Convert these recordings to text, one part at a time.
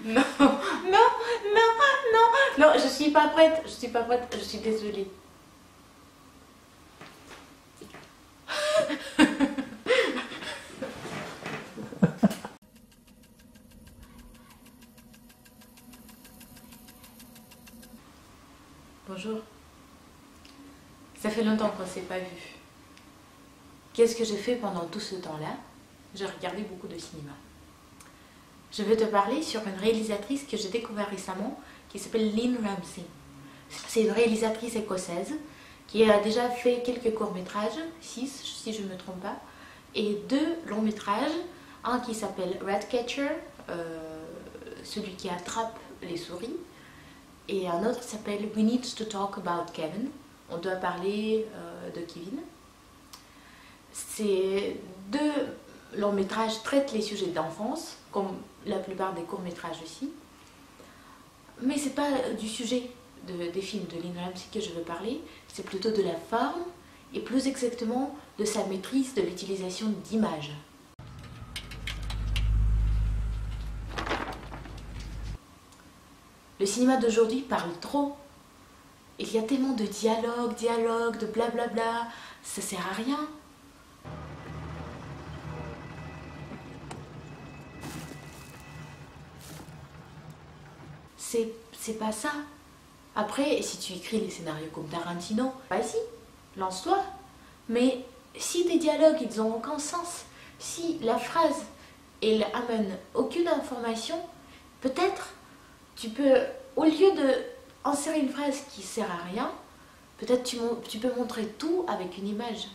Non, non, non, non, non, je suis pas prête, je suis pas prête, je suis désolée. Bonjour. Ça fait longtemps qu'on ne s'est pas vu. Qu'est-ce que j'ai fait pendant tout ce temps-là? J'ai regardé beaucoup de cinéma. Je vais te parler sur une réalisatrice que j'ai découvert récemment qui s'appelle Lynne Ramsay. C'est une réalisatrice écossaise qui a déjà fait quelques courts-métrages, 6 si je ne me trompe pas, et 2 longs-métrages, un qui s'appelle Ratcatcher, celui qui attrape les souris, et un autre qui s'appelle We Need to Talk About Kevin. On doit parler de Kevin. Ces 2 longs-métrages traitent les sujets d'enfance, comme la plupart des courts-métrages aussi. Mais ce n'est pas du sujet des films de Lynne Ramsay que je veux parler, c'est plutôt de la forme et plus exactement de sa maîtrise de l'utilisation d'images. Le cinéma d'aujourd'hui parle trop. Il y a tellement de dialogues, de blablabla, ça sert à rien. C'est pas ça. Après, si tu écris les scénarios comme Tarantino, vas-y, lance-toi. Mais si tes dialogues, ils n'ont aucun sens, si la phrase, elle amène aucune information, peut-être tu peux, au lieu de insérer une phrase qui sert à rien, peut-être tu peux montrer tout avec une image.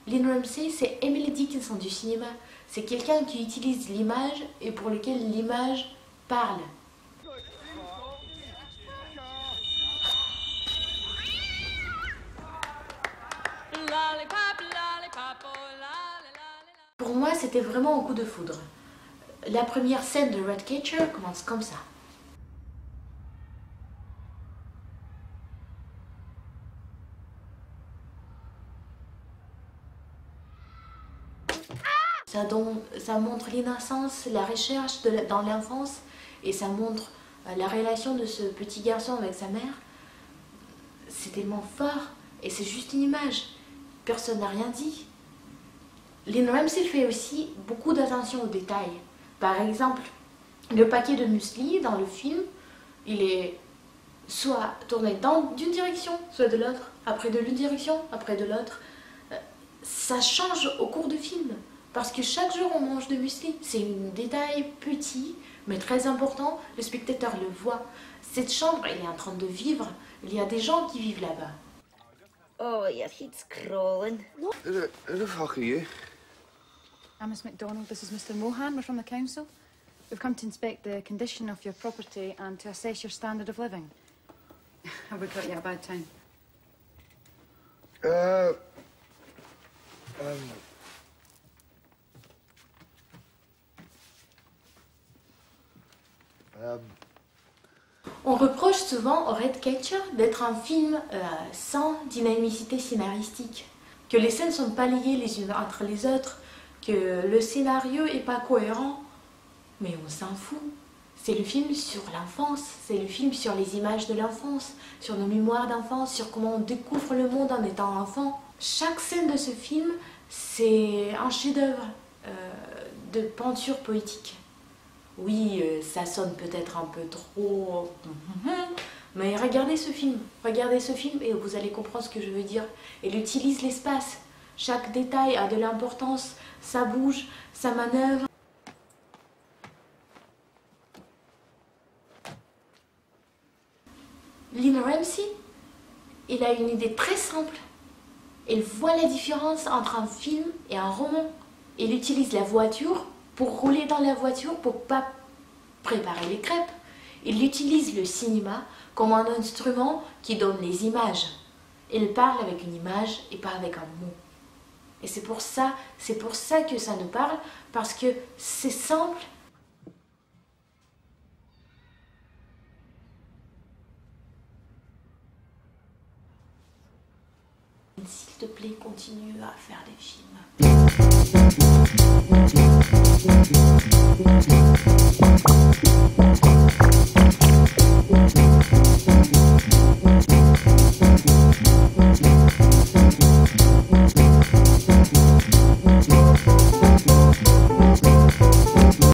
Lynne Ramsay, c'est Emily Dickinson du cinéma. C'est quelqu'un qui utilise l'image et pour lequel l'image parle. Pour moi, c'était vraiment un coup de foudre. La première scène de Ratcatcher commence comme ça. Ça montre l'innocence, la recherche dans l'enfance, et ça montre la relation de ce petit garçon avec sa mère. C'est tellement fort, et c'est juste une image. Personne n'a rien dit. Lynne Ramsay fait aussi beaucoup d'attention aux détails. Par exemple, le paquet de muesli dans le film, il est soit tourné dans d'une direction, soit de l'autre, après de l'une direction, après de l'autre. Ça change au cours du film. Parce que chaque jour on mange de muesli. C'est un détail petit, mais très important. Le spectateur le voit. Cette chambre, elle est en train de vivre. Il y a des gens qui vivent là-bas. Oh, your heat's crawling. Who the fuck are you? I'm Miss MacDonald. This is Mr. Mohan. We're from the council. We've come to inspect the condition of your property and to assess your standard of living. Have we got you at a bad time? On reproche souvent au Ratcatcher d'être un film sans dynamicité scénaristique, que les scènes ne sont pas liées les unes entre les autres, que le scénario n'est pas cohérent. Mais on s'en fout. C'est le film sur l'enfance, c'est le film sur les images de l'enfance, sur nos mémoires d'enfance, sur comment on découvre le monde en étant enfant. Chaque scène de ce film, c'est un chef-d'œuvre de peinture poétique. Oui, ça sonne peut-être un peu trop... Mais regardez ce film et vous allez comprendre ce que je veux dire. Elle utilise l'espace. Chaque détail a de l'importance, ça bouge, ça manœuvre. Lynne Ramsay, elle a une idée très simple. Elle voit la différence entre un film et un roman. Elle utilise la voiture pour rouler dans la voiture pour pas préparer les crêpes. Il utilise le cinéma comme un instrument qui donne les images. Il parle avec une image et pas avec un mot. Et c'est pour ça que ça nous parle, parce que c'est simple. S'il te plaît, continue à faire des films.